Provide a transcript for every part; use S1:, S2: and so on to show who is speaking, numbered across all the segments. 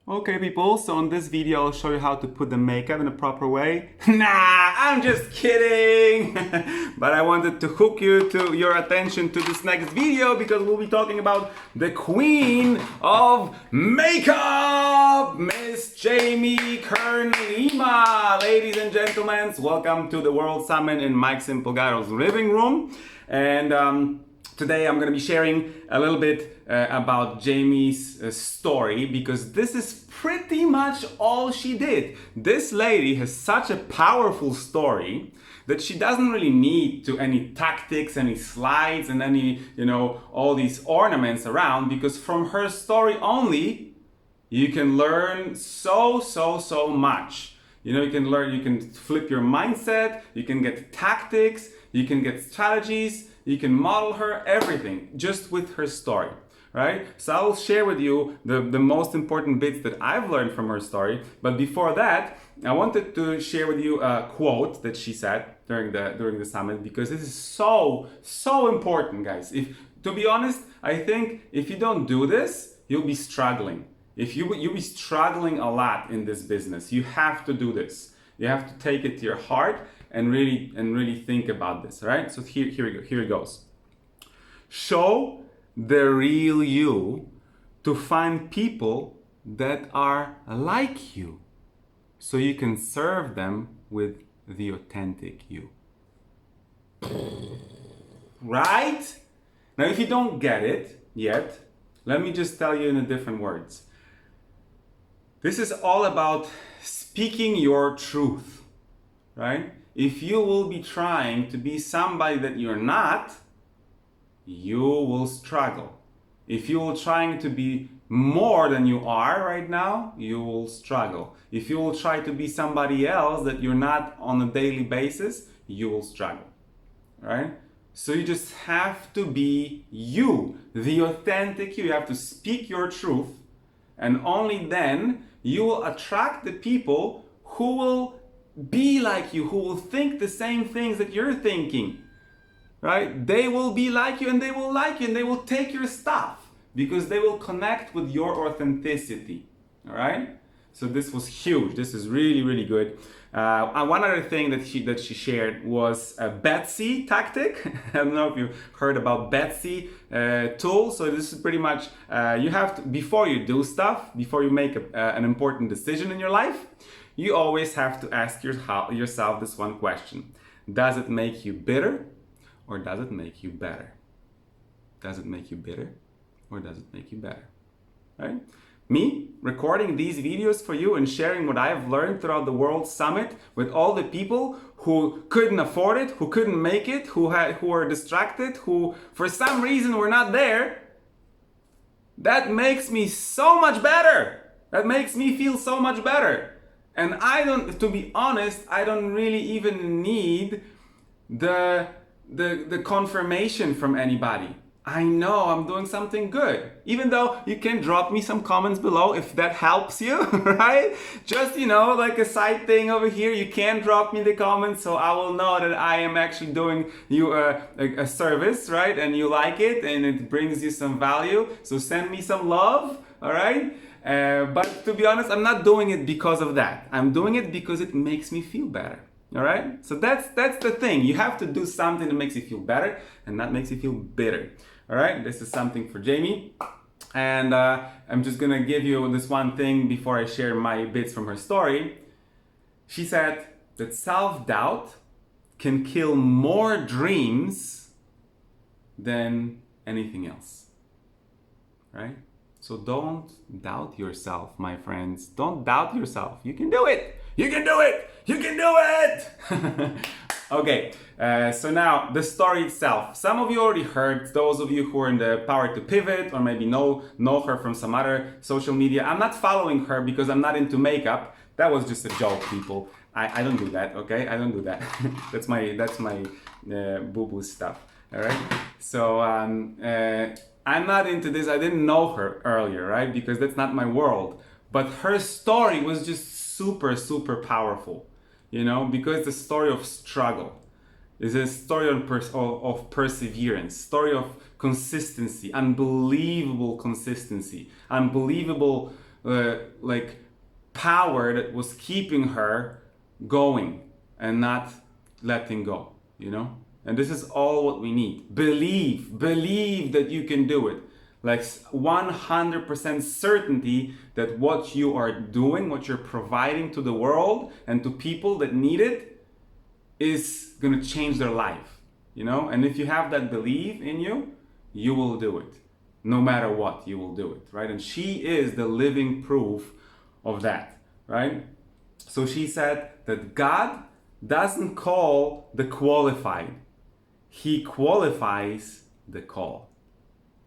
S1: Okay people, so in this video I'll show you how to put the makeup in a proper way. Nah, I'm just kidding! But I wanted to hook your attention to this next video because we'll be talking about the queen of makeup, Miss Jamie Kern Lima. Ladies and gentlemen, welcome to the World Summit in Mike Simplegaro's living room. And today I'm going to be sharing a little bit about Jamie's story because this is pretty much all she did. This lady has such a powerful story that she doesn't really need to any tactics, any slides, and any, all these ornaments around, because from her story only, you can learn so much. You can flip your mindset, you can get tactics, you can get strategies, you can model her everything just with her story, right? So I'll share with you the most important bits that I've learned from her story. But before that, I wanted to share with you a quote that she said during the summit, because this is so important, guys. To be honest, I think if you don't do this, you'll be struggling. You'll be struggling a lot in this business. You have to do this. You have to take it to your heart and really think about this, right? So here it goes. Show the real you to find people that are like you, so you can serve them with the authentic you. Right? Now, if you don't get it yet, let me just tell you in different words. This is all about speaking your truth, right? If you will be trying to be somebody that you're not, you will struggle. If you will trying to be more than you are right now, you will struggle. If you will try to be somebody else that you're not on a daily basis, you will struggle, right? So you just have to be you, the authentic you. You have to speak your truth, and only then you will attract the people who will be like you, who will think the same things that you're thinking, right? They will be like you and they will like you and they will take your stuff because they will connect with your authenticity, all right? So this was huge. This is really good. One other thing that she shared was a Betsy tactic. I don't know if you heard about Betsy tool. So this is pretty much, you have to, before you do stuff, before you make an important decision in your life, you always have to ask yourself this one question. Does it make you bitter or does it make you better? Does it make you bitter or does it make you better? Right? Me recording these videos for you and sharing what I've learned throughout the World Summit with all the people who couldn't afford it, who couldn't make it, who were distracted, who for some reason were not there, that makes me so much better. That makes me feel so much better. And to be honest, I don't really even need the confirmation from anybody. I know I'm doing something good. Even though you can drop me some comments below if that helps you, right? Just, like a side thing over here, you can drop me the comments so I will know that I am actually doing you a service, right? And you like it and it brings you some value. So send me some love, all right? But to be honest, I'm not doing it because of that. I'm doing it because it makes me feel better. All right? So that's the thing. You have to do something that makes you feel better and not makes you feel bitter. All right? This is something for Jamie. And I'm just going to give you this one thing before I share my bits from her story. She said that self-doubt can kill more dreams than anything else. Right? So don't doubt yourself, my friends. Don't doubt yourself. You can do it. You can do it. You can do it. Okay, so now the story itself. Some of you already heard, those of you who are in the Power to Pivot or maybe know her from some other social media. I'm not following her because I'm not into makeup. That was just a joke, people. I don't do that, okay? I don't do that. that's my boo-boo stuff, all right? So I'm not into this. I didn't know her earlier, right? Because that's not my world. But her story was just super powerful, because it's a story of struggle. It's a story of perseverance, story of consistency, unbelievable consistency, unbelievable like power that was keeping her going and not letting go, you know? And this is all what we need. Believe that you can do it. Like 100% certainty that what you are doing, what you're providing to the world and to people that need it is gonna change their life, you know? And if you have that belief in you, you will do it. No matter what, you will do it, right? And she is the living proof of that, right? So she said that God doesn't call the qualified. He qualifies the call.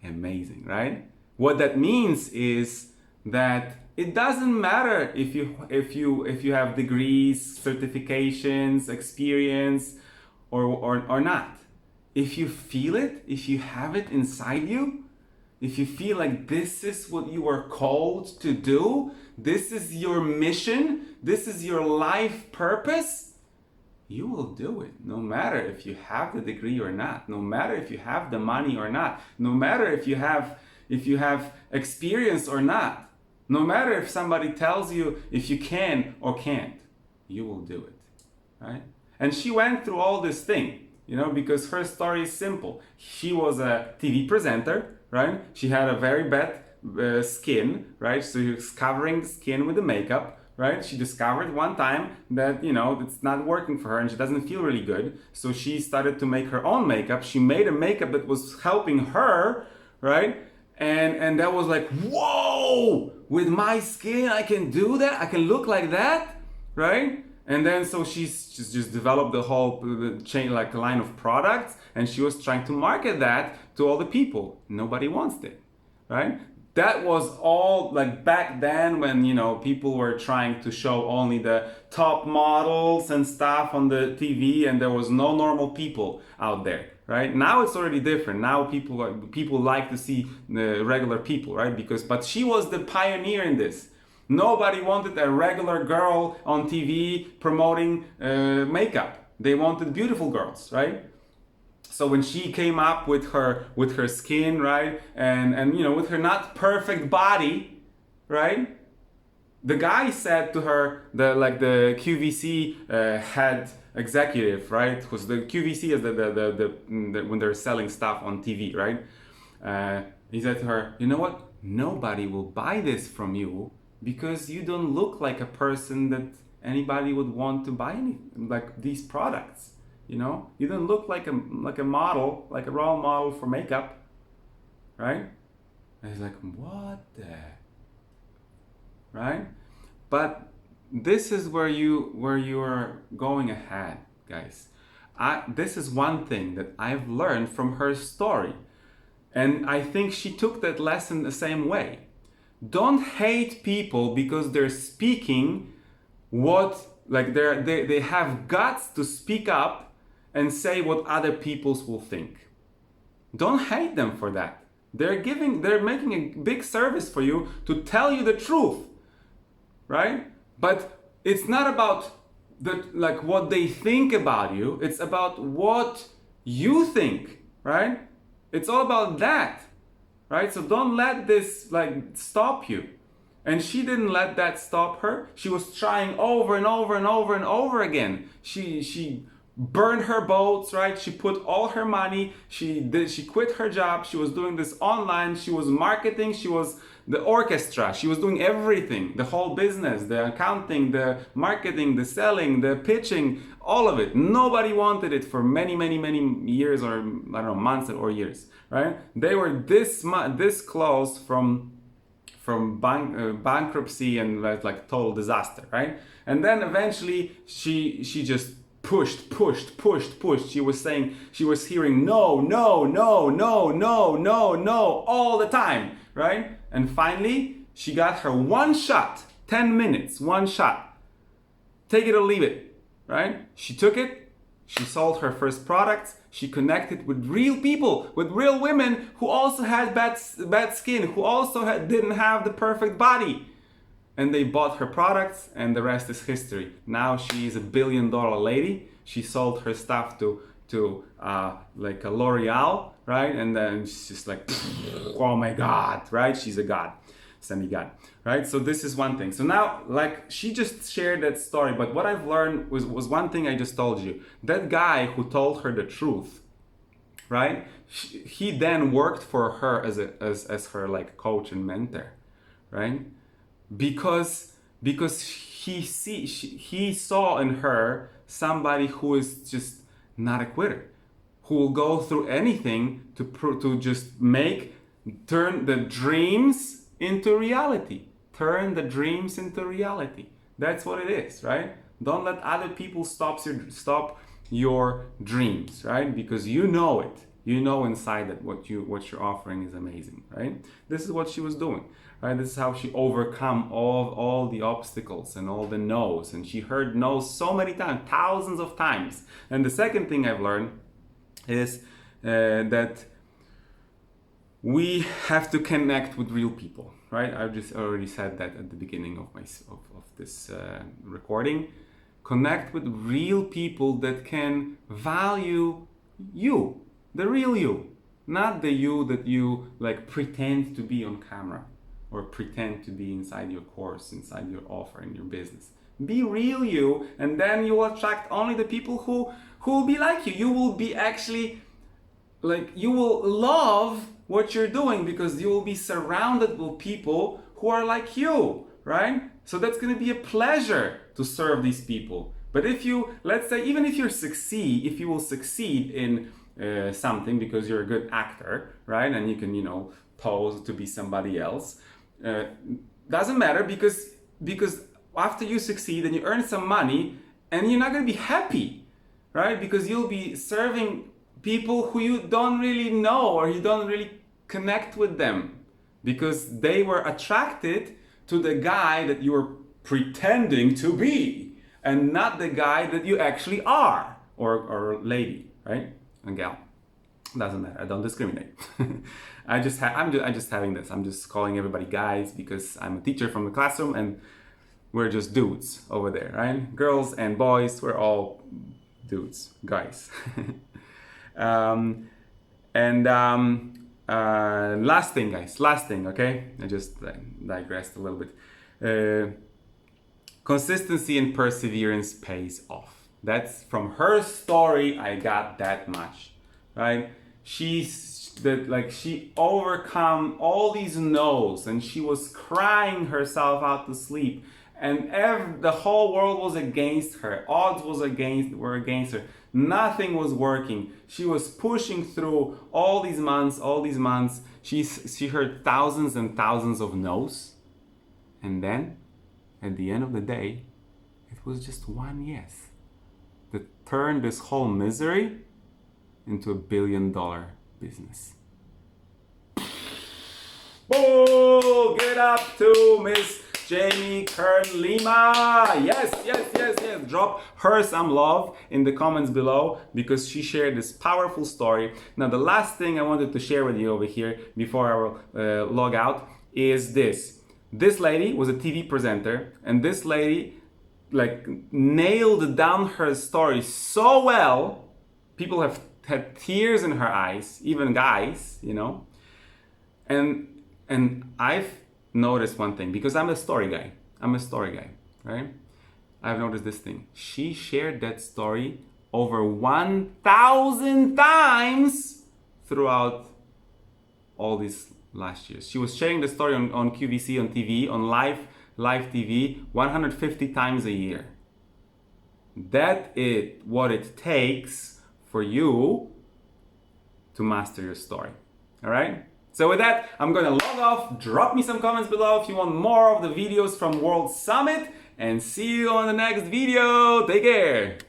S1: Amazing, right? What that means is that it doesn't matter if you have degrees, certifications, experience, or not. If you feel it, if you have it inside you, if you feel like this is what you are called to do, this is your mission, this is your life purpose, you will do it. No matter if you have the degree or not, no matter if you have the money or not, no matter if you have experience or not, no matter if somebody tells you if you can or can't, you will do it, right? And she went through all this thing, you know, because her story is simple. She was a TV presenter, right? She had a very bad skin, right? So she was covering the skin with the makeup, right? She discovered one time that, you know, it's not working for her and she doesn't feel really good. So she started to make her own makeup. She made a makeup that was helping her, right? And that was like, whoa, with my skin, I can do that? I can look like that, right? And then so she's just developed the whole chain, like a line of products, and she was trying to market that to all the people. Nobody wants it, right? That was all like back then when, you know, people were trying to show only the top models and stuff on the TV and there was no normal people out there, right? Now it's already different. Now people like to see the regular people, right? But she was the pioneer in this. Nobody wanted a regular girl on TV promoting makeup. They wanted beautiful girls, right? So when she came up with her skin, right, and you know, with her not perfect body, right, the guy said to her, the QVC head executive, right, because the QVC is the when they're selling stuff on TV, right, he said to her, you know what, nobody will buy this from you because you don't look like a person that anybody would want to buy like these products. You know, you don't look like a model, like a role model for makeup, right? And he's like, what the, right? But this is where you are going ahead, guys. This is one thing that I've learned from her story, and I think she took that lesson the same way. Don't hate people because they're speaking they have guts to speak up and say what other people will think. Don't hate them for that. They're making a big service for you to tell you the truth, right? But it's not about what they think about you. It's about what you think, right? It's all about that, right? So don't let this stop you. And she didn't let that stop her. She was trying over and over and over and over again. She burned her boats, right? She put all her money. She quit her job. She was doing this online. She was marketing. She was the orchestra. She was doing everything, the whole business, the accounting, the marketing, the selling, the pitching, all of it. Nobody wanted it for many, many, many years, or I don't know, months or years, right? They were this close from bankruptcy and like total disaster, right? And then eventually she just pushed. She was hearing no all the time, right? And finally she got her one shot, 10 minutes, one shot. Take it or leave it, right? She took it. She sold her first products. She connected with real people, with real women who also had bad skin, who also didn't have the perfect body. And they bought her products, and the rest is history. Now she is a $1 billion lady. She sold her stuff to like a L'Oreal, right? And then she's just like, oh my God, right? She's a god. semi-god, right? So this is one thing. So now, like, she just shared that story, but what I've learned was one thing I just told you. That guy who told her the truth, right? He then worked for her as her like coach and mentor, right? Because he saw in her somebody who is just not a quitter, who will go through anything to just turn the dreams into reality. Turn the dreams into reality. That's what it is, right? Don't let other people stop your dreams, right? Because you know it. You know inside that what you're offering is amazing, right? This is what she was doing, right? This is how she overcome all the obstacles and all the no's. And she heard no's so many times, thousands of times. And the second thing I've learned is that we have to connect with real people, right? I just already said that at the beginning of this recording. Connect with real people that can value you, the real you, not the you that you like pretend to be on camera or pretend to be inside your course, inside your offer, in your business. Be real you, and then you will attract only the people who will be like you. You will be actually like, you will love what you're doing because you will be surrounded with people who are like you, right? So that's going to be a pleasure to serve these people. But if you, let's say, even if you will succeed in something because you're a good actor, right? And you can, pose to be somebody else. Doesn't matter because after you succeed and you earn some money, and you're not going to be happy, right? Because you'll be serving people who you don't really know, or you don't really connect with them because they were attracted to the guy that you were pretending to be and not the guy that you actually are, or lady, right? And gal. Doesn't matter. I don't discriminate. I'm just having this. I'm just calling everybody guys because I'm a teacher from the classroom and we're just dudes over there, right? Girls and boys, we're all dudes, guys. Last thing, guys. Last thing, okay? I just digressed a little bit. Consistency and perseverance pays off. That's from her story. I got that much, right? She overcome all these no's, and she was crying herself out to sleep, and the whole world was against her. Odds were against her. Nothing was working. She was pushing through all these months. She heard thousands and thousands of no's, and then at the end of the day, it was just one yes that turned this whole misery into $1 billion business. Oh, get up to Miss Jamie Kern Lima. Yes. Drop her some love in the comments below because she shared this powerful story. Now, the last thing I wanted to share with you over here before I will log out is this. This lady was a TV presenter, and this lady nailed down her story so well. People have had tears in her eyes, even guys, And I've noticed one thing, because I'm a story guy, right? I've noticed this thing. She shared that story over 1,000 times throughout all these last years. She was sharing the story on QVC, on TV, on live TV, 150 times a year. That is what it takes for you to master your story. All right? So with that, I'm going to log off. Drop me some comments below if you want more of the videos from World Summit, and see you on the next video. Take care.